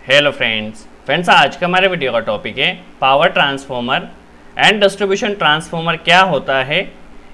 Hello friends आज का हमारे वीडियो का टॉपिक है power transformer and distribution transformer क्या होता है,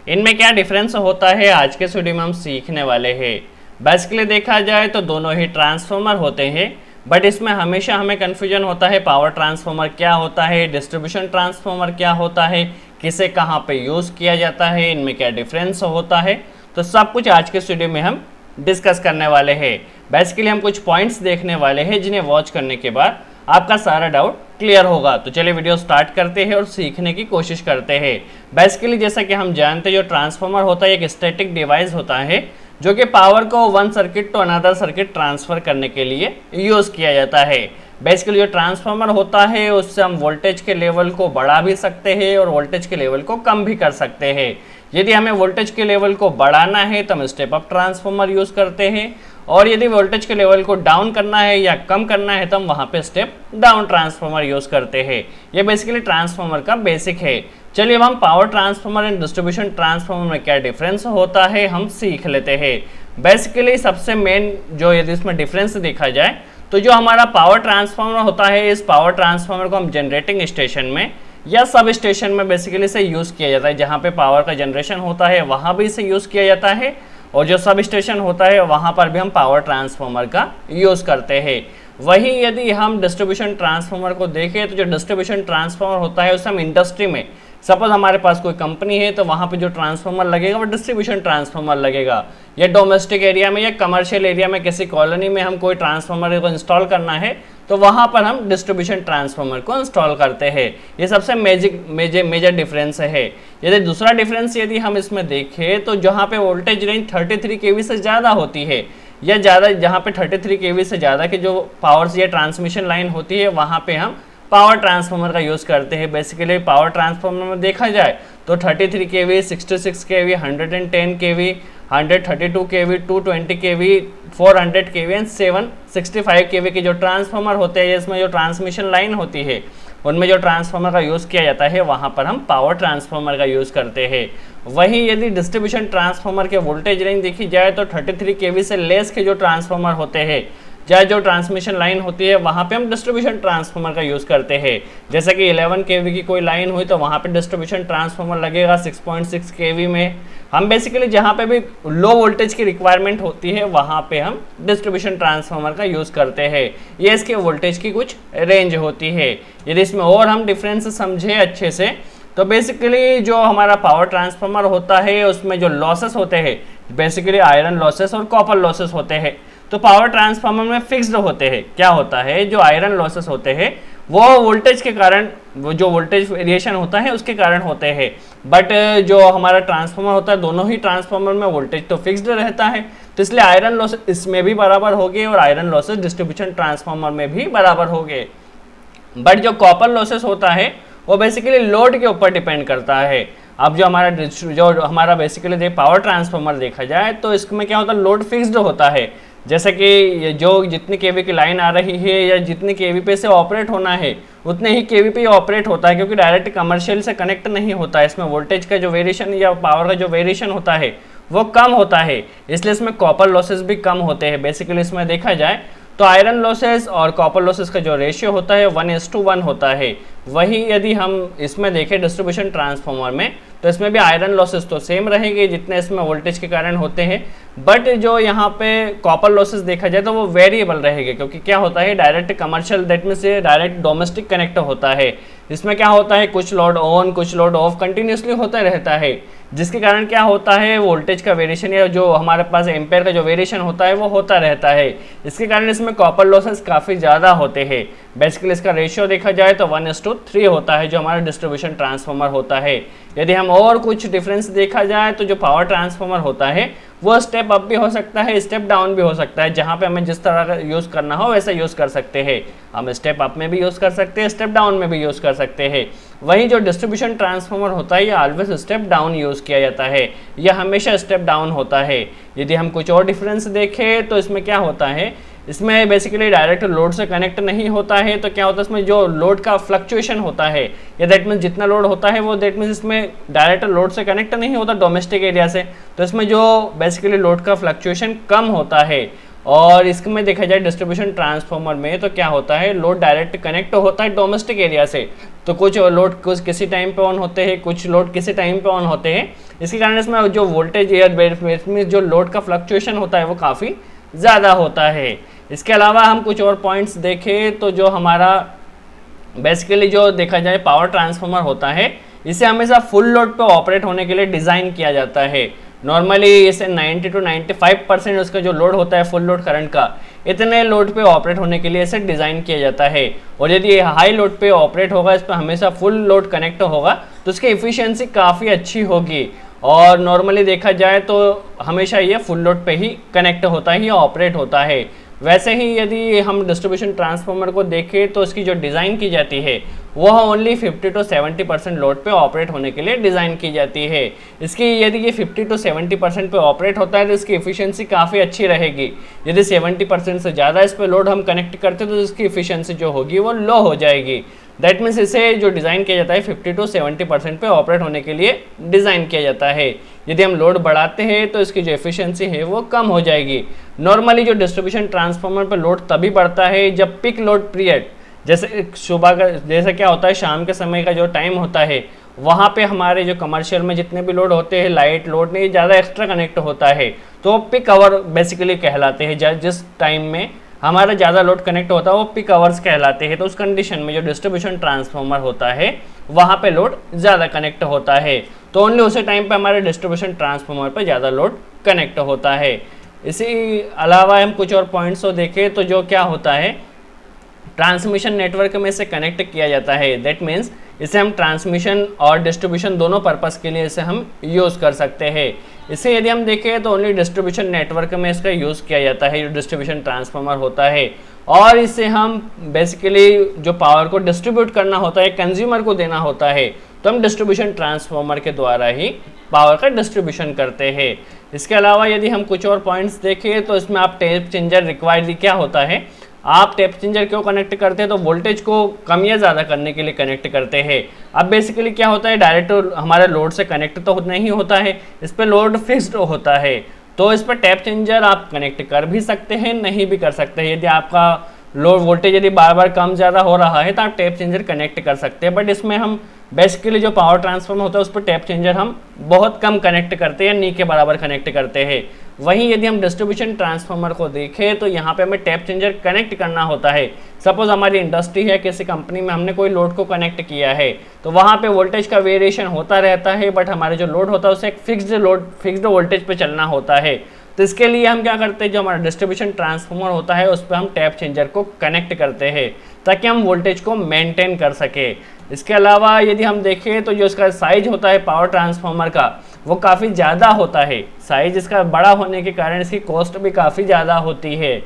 इनमें क्या डिफरेंस होता है, आज के वीडियो में हम सीखने वाले हैं। बेसिकली देखा जाए तो दोनों ही ट्रांसफॉर्मर होते हैं, बट इसमें हमेशा हमें कन्फ्यूजन होता है पावर ट्रांसफॉर्मर क्या होता है, डिस्ट्रीब्यूशन ट्रांसफॉर्मर क्या होता है, किसे कहाँ पे यूज़ किया जाता है, इनमें क्या डिफरेंस होता है। तो सब कुछ आज के वीडियो में हम डिस्कस करने वाले हैं। बेसिकली हम कुछ पॉइंट्स देखने वाले हैं जिन्हें वॉच करने के बाद आपका सारा डाउट क्लियर होगा। तो चलिए वीडियो स्टार्ट करते हैं और सीखने की कोशिश करते हैं। बेसिकली जैसा कि हम जानते हैं जो ट्रांसफार्मर होता है एक स्टैटिक डिवाइस होता है जो कि पावर को one circuit to another circuit transfer करने के लिए यूज़ किया जाता है। बेसिकली जो ट्रांसफार्मर होता है उससे हम वोल्टेज के लेवल को बढ़ा भी सकते हैं और वोल्टेज के लेवल को कम भी कर सकते हैं। यदि हमें वोल्टेज के लेवल को बढ़ाना है तो हम स्टेप अप ट्रांसफार्मर यूज़ करते हैं, और यदि वोल्टेज के लेवल को डाउन करना है या कम करना है तो हम वहाँ पे स्टेप डाउन ट्रांसफार्मर यूज़ करते हैं। ये बेसिकली ट्रांसफार्मर का बेसिक है। चलिए अब हम power transformer and distribution transformer में क्या डिफरेंस होता है हम सीख लेते हैं। बेसिकली सबसे मेन जो यदि इसमें डिफरेंस देखा जाए तो जो हमारा पावर ट्रांसफार्मर होता है, इस पावर ट्रांसफार्मर को हम जनरेटिंग स्टेशन में या सब स्टेशन में बेसिकली से यूज़ किया जाता है। जहाँ पे पावर का जनरेशन होता है वहाँ भी इसे यूज़ किया जाता है, और जो सब स्टेशन होता है वहाँ पर भी हम पावर ट्रांसफार्मर का यूज़ करते हैं। वहीं यदि हम डिस्ट्रीब्यूशन ट्रांसफार्मर को देखें तो जो डिस्ट्रीब्यूशन ट्रांसफार्मर होता है उसे हम इंडस्ट्री में, सपोज हमारे पास कोई कंपनी है तो वहाँ पे जो ट्रांसफार्मर लगेगा वो डिस्ट्रीब्यूशन ट्रांसफार्मर लगेगा, या डोमेस्टिक एरिया में या कमर्शियल एरिया में किसी कॉलोनी में हम कोई ट्रांसफार्मर को इंस्टॉल करना है तो वहाँ पर हम डिस्ट्रीब्यूशन ट्रांसफार्मर को इंस्टॉल करते हैं। ये सबसे मेजर डिफरेंस है। यदि दूसरा डिफरेंस यदि हम इसमें देखें तो जहाँ पे वोल्टेज रेंज 33 kV से ज़्यादा होती है या ज़्यादा, जहाँ पे 33 kV से ज़्यादा की जो पावर्स या ट्रांसमिशन लाइन होती है वहाँ पे हम पावर ट्रांसफार्मर का यूज़ करते हैं। बेसिकली पावर ट्रांसफार्मर में देखा जाए तो 33 kV, 66 kV, 110 kV, 132 kV, 220 kV, 400 kV and 765 kV के जो ट्रांसफार्मर होते हैं, इसमें जो ट्रांसमिशन लाइन होती है उनमें जो ट्रांसफार्मर का यूज़ किया जाता है वहाँ पर हम पावर ट्रांसफार्मर का यूज़ करते हैं। वहीं यदि डिस्ट्रीब्यूशन ट्रांसफार्मर के वोल्टेज रेंज देखी जाए तो 33 kV से लेस के जो ट्रांसफार्मर होते हैं या जो ट्रांसमिशन लाइन होती है वहाँ पे हम डिस्ट्रीब्यूशन ट्रांसफार्मर का यूज़ करते हैं। जैसे कि 11 kV की कोई लाइन हुई तो वहाँ पे डिस्ट्रीब्यूशन ट्रांसफार्मर लगेगा 6.6 kV में। हम बेसिकली जहाँ पे भी लो वोल्टेज की रिक्वायरमेंट होती है वहाँ पे हम डिस्ट्रीब्यूशन ट्रांसफार्मर का यूज़ करते हैं। ये इसके वोल्टेज की कुछ रेंज होती है। यदि इसमें और हम डिफरेंस समझे अच्छे से तो बेसिकली जो हमारा पावर ट्रांसफार्मर होता है उसमें जो लॉसेस होते हैं बेसिकली आयरन लॉसेस और कॉपर लॉसेस होते हैं। तो पावर ट्रांसफार्मर में फिक्स्ड होते हैं। क्या होता है, जो आयरन लॉसेस होते हैं वो वोल्टेज के कारण, वो जो वोल्टेज वेरिएशन होता है उसके कारण होते हैं, बट जो हमारा ट्रांसफार्मर होता है दोनों ही ट्रांसफार्मर में वोल्टेज तो फिक्स्ड रहता है, तो इसलिए आयरन लॉसेस इसमें भी बराबर हो गए और आयरन लॉसेस डिस्ट्रीब्यूशन ट्रांसफार्मर में भी बराबर हो गए। बट जो कॉपर लॉसेस होता है वो बेसिकली लोड के ऊपर डिपेंड करता है। अब जो हमारा बेसिकली पावर ट्रांसफार्मर देखा जाए तो इसमें क्या होता है, लोड फिक्स्ड होता है। जैसे कि जो जितनी केवी की लाइन आ रही है या जितनी केवी पे से ऑपरेट होना है उतने ही केवी पे ऑपरेट होता है, क्योंकि डायरेक्ट कमर्शियल से कनेक्ट नहीं होता है। इसमें वोल्टेज का जो वेरिएशन या पावर का जो वेरिएशन होता है वो कम होता है, इसलिए इसमें कॉपर लॉसेस भी कम होते हैं। बेसिकली इसमें देखा जाए तो आयरन लॉसेस और कॉपर लॉसेस का जो रेशियो होता है 1:1 होता है। वही यदि हम इसमें देखें डिस्ट्रीब्यूशन ट्रांसफार्मर में तो इसमें भी आयरन लॉसेस तो सेम रहेंगे जितने इसमें वोल्टेज के कारण होते हैं, बट जो यहाँ पे कॉपर लॉसेस देखा जाए तो वो वेरिएबल रहेंगे, क्योंकि क्या होता है डायरेक्ट कमर्शियल दैट मीन से डायरेक्ट डोमेस्टिक कनेक्ट होता है। इसमें क्या होता है कुछ लोड ऑन कुछ लोड ऑफ कंटिन्यूसली होता रहता है, जिसके कारण क्या होता है वोल्टेज का वेरिएशन या जो हमारे पास एम्पेयर का जो वेरिएशन होता है वो होता रहता है। इसके कारण इसमें कॉपर लॉसेस काफ़ी ज़्यादा होते हैं। बेसिकली इसका रेशियो देखा जाए तो 1:3 होता है जो हमारा डिस्ट्रीब्यूशन ट्रांसफार्मर होता है। यदि हम और कुछ डिफरेंस देखा जाए तो जो पावर ट्रांसफार्मर होता है वो स्टेप अप भी हो सकता है, स्टेप डाउन भी हो सकता है। जहाँ पे हमें जिस तरह का यूज़ करना हो वैसा यूज़ कर सकते हैं। हम स्टेप अप में भी यूज़ कर सकते हैं, स्टेप डाउन में भी यूज़ कर सकते हैं। वहीं जो डिस्ट्रीब्यूशन ट्रांसफार्मर होता है ये ऑलवेज स्टेप डाउन यूज़ किया जाता है, यह हमेशा स्टेप डाउन होता है। यदि हम कुछ और डिफरेंस देखें तो इसमें क्या होता है, इसमें बेसिकली डायरेक्ट लोड से कनेक्ट नहीं होता है, तो क्या होता है इसमें जो लोड का फ्लक्चुएशन होता है या दैट मीन्स जितना लोड होता है वो दैट मीन्स इसमें डायरेक्ट लोड से कनेक्ट नहीं होता डोमेस्टिक एरिया से, तो इसमें जो बेसिकली लोड का फ्लक्चुएशन कम होता है। और इसमें देखा जाए डिस्ट्रीब्यूशन ट्रांसफार्मर में तो क्या होता है, लोड डायरेक्ट कनेक्ट होता है डोमेस्टिक एरिया से, तो कुछ लोड कुछ किसी टाइम पे ऑन होते हैं, कुछ लोड किसी टाइम पे ऑन होते हैं। इसके कारण इसमें जो वोल्टेज या में जो लोड का फ्लक्चुएशन होता है वो काफ़ी ज़्यादा होता है। इसके अलावा हम कुछ और पॉइंट्स देखें तो जो हमारा बेसिकली जो देखा जाए पावर ट्रांसफार्मर होता है, इसे हमेशा फुल लोड पे ऑपरेट होने के लिए डिज़ाइन किया जाता है। नॉर्मली इसे 90 to 95% उसका जो लोड होता है फुल लोड करंट का, इतने लोड पे ऑपरेट होने के लिए इसे डिज़ाइन किया जाता है। और यदि ये हाई लोड पे ऑपरेट होगा, इस पर हमेशा फुल लोड कनेक्ट होगा, तो उसकी एफिशिएंसी काफ़ी अच्छी होगी। और नॉर्मली देखा जाए तो हमेशा ये फुल लोड पे ही कनेक्ट होता है, ऑपरेट होता है। वैसे ही यदि हम डिस्ट्रीब्यूशन ट्रांसफार्मर को देखें तो इसकी जो डिज़ाइन की जाती है वह ओनली 50 to 70% लोड पे ऑपरेट होने के लिए डिज़ाइन की जाती है। इसकी यदि ये 50 to 70% पे ऑपरेट होता है तो इसकी एफिशिएंसी काफ़ी अच्छी रहेगी। यदि 70% से ज़्यादा इस पर लोड हम कनेक्ट करते हैं तो इसकी एफिशिएंसी जो होगी वो लो हो जाएगी। दैट मीन्स इसे जो डिज़ाइन किया जाता है 50 to 70% पे ऑपरेट होने के लिए डिज़ाइन किया जाता है। यदि हम लोड बढ़ाते हैं तो इसकी जो एफिशिएंसी है वो कम हो जाएगी। नॉर्मली जो डिस्ट्रीब्यूशन ट्रांसफार्मर पर लोड तभी बढ़ता है जब पिक लोड पीरियड, जैसे सुबह का, जैसे क्या होता है शाम के समय का जो टाइम होता है, वहाँ पे हमारे जो कमर्शियल में जितने भी लोड होते हैं, लाइट लोड नहीं ज़्यादा एक्स्ट्रा कनेक्ट होता है, तो पिक आवर बेसिकली कहलाते हैं। जिस टाइम में हमारा ज़्यादा लोड कनेक्ट होता है वो पिक आवर्स कहलाते हैं। तो उस कंडीशन में जो डिस्ट्रीब्यूशन ट्रांसफार्मर होता है वहाँ पे लोड ज़्यादा कनेक्ट होता है, तो ओनली उसी टाइम पे हमारे डिस्ट्रीब्यूशन ट्रांसफार्मर पे ज़्यादा लोड कनेक्ट होता है। इसी अलावा हम कुछ और पॉइंट्स को देखें तो जो क्या होता है, ट्रांसमिशन नेटवर्क में इसे कनेक्ट किया जाता है। दैट मीन्स इसे हम ट्रांसमिशन और डिस्ट्रीब्यूशन दोनों पर्पस के लिए इसे हम यूज़ कर सकते हैं। इसे यदि हम देखें तो ओनली डिस्ट्रीब्यूशन नेटवर्क में इसका यूज़ किया जाता है, जो डिस्ट्रीब्यूशन ट्रांसफार्मर होता है। और इसे हम बेसिकली जो पावर को डिस्ट्रीब्यूट करना होता है, कंज्यूमर को देना होता है, तो हम डिस्ट्रीब्यूशन ट्रांसफार्मर के द्वारा ही पावर का डिस्ट्रीब्यूशन करते हैं। इसके अलावा यदि हम कुछ और पॉइंट्स देखें तो इसमें आप टैप चेंजर रिक्वायर्ड क्या होता है, आप टैप चेंजर क्यों कनेक्ट करते हैं, तो वोल्टेज को कम या ज़्यादा करने के लिए कनेक्ट करते हैं। अब बेसिकली क्या होता है, डायरेक्ट हमारे लोड से कनेक्ट तो नहीं होता है, इस पर लोड फिक्स्ड होता है, तो इस पर टैप चेंजर आप कनेक्ट कर भी सकते हैं, नहीं भी कर सकते हैं। यदि आपका लोड वोल्टेज यदि बार बार कम ज़्यादा हो रहा है तो आप टैप चेंजर कनेक्ट कर सकते हैं। बट इसमें हम बेसिकली जो पावर ट्रांसफार्मर होता है उस पर टैप चेंजर हम बहुत कम कनेक्ट करते हैं, नी के बराबर कनेक्ट करते हैं। वहीं यदि हम डिस्ट्रीब्यूशन ट्रांसफार्मर को देखें तो यहाँ पे हमें टैप चेंजर कनेक्ट करना होता है। सपोज हमारी इंडस्ट्री है, किसी कंपनी में हमने कोई लोड को कनेक्ट किया है, तो वहाँ पे वोल्टेज का वेरिएशन होता रहता है, बट हमारे जो लोड होता है उसे एक फिक्स्ड वोल्टेज पे चलना होता है। तो इसके लिए हम क्या करते हैं, जो हमारा डिस्ट्रीब्यूशन ट्रांसफार्मर होता है उस पर हम टैप चेंजर को कनेक्ट करते हैं ताकि हम वोल्टेज को मेंटेन कर सके। इसके अलावा यदि हम देखें तो जो इसका साइज होता है पावर ट्रांसफार्मर का वो काफ़ी ज़्यादा होता है। साइज इसका बड़ा होने के कारण इसकी कॉस्ट भी काफ़ी ज़्यादा होती है।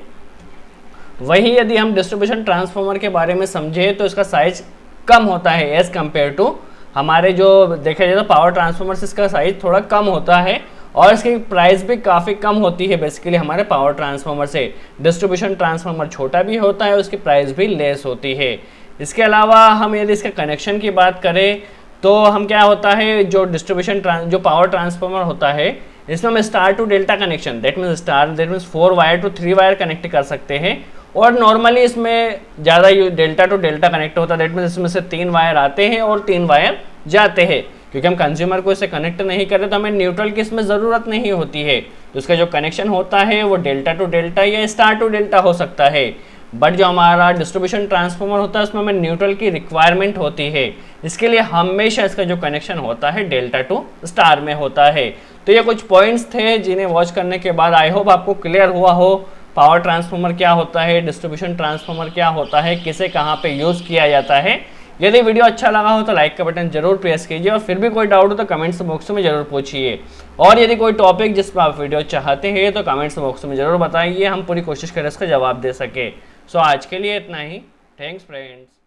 वहीं यदि हम डिस्ट्रीब्यूशन ट्रांसफार्मर के बारे में समझें तो इसका साइज कम होता है एज़ कम्पेयर टू हमारे जो देखा जाए तो पावर ट्रांसफार्मर से इसका साइज थोड़ा कम होता है और इसकी प्राइस भी काफ़ी कम होती है बेसिकली हमारे पावर ट्रांसफार्मर से। डिस्ट्रीब्यूशन ट्रांसफार्मर छोटा भी होता है, उसकी प्राइस भी लेस होती है। इसके अलावा हम यदि इसके कनेक्शन की बात करें तो हम क्या होता है, जो जो पावर ट्रांसफार्मर होता है इसमें हम star to delta connection, that means 4 wire to 3 wire connect कर सकते हैं। और नॉर्मली इसमें ज़्यादा डेल्टा टू डेल्टा कनेक्ट होता है, दैट मीन्स इसमें से 3 वायर आते हैं और 3 वायर जाते हैं। क्योंकि हम कंज्यूमर को इसे कनेक्ट नहीं करते तो हमें न्यूट्रल की इसमें ज़रूरत नहीं होती है, तो इसका जो कनेक्शन होता है वो डेल्टा टू डेल्टा या स्टार टू डेल्टा हो सकता है। बट जो हमारा डिस्ट्रीब्यूशन ट्रांसफार्मर होता है उसमें हमें न्यूट्रल की रिक्वायरमेंट होती है, इसके लिए हमेशा इसका जो कनेक्शन होता है डेल्टा टू स्टार में होता है। तो ये कुछ पॉइंट्स थे जिन्हें वॉच करने के बाद आई होप आपको क्लियर हुआ हो पावर ट्रांसफार्मर क्या होता है, डिस्ट्रीब्यूशन ट्रांसफार्मर क्या होता है, किसे कहाँ पे यूज़ किया जाता है। यदि वीडियो अच्छा लगा हो तो लाइक का बटन जरूर प्रेस कीजिए और फिर भी कोई डाउट हो तो कमेंट्स बॉक्स में जरूर पूछिए। और यदि कोई टॉपिक जिस पर आप वीडियो चाहते हैं तो कमेंट्स बॉक्स में जरूर बताइए, हम पूरी कोशिश करें इसका जवाब दे सके। सो आज के लिए इतना ही। Thanks friends.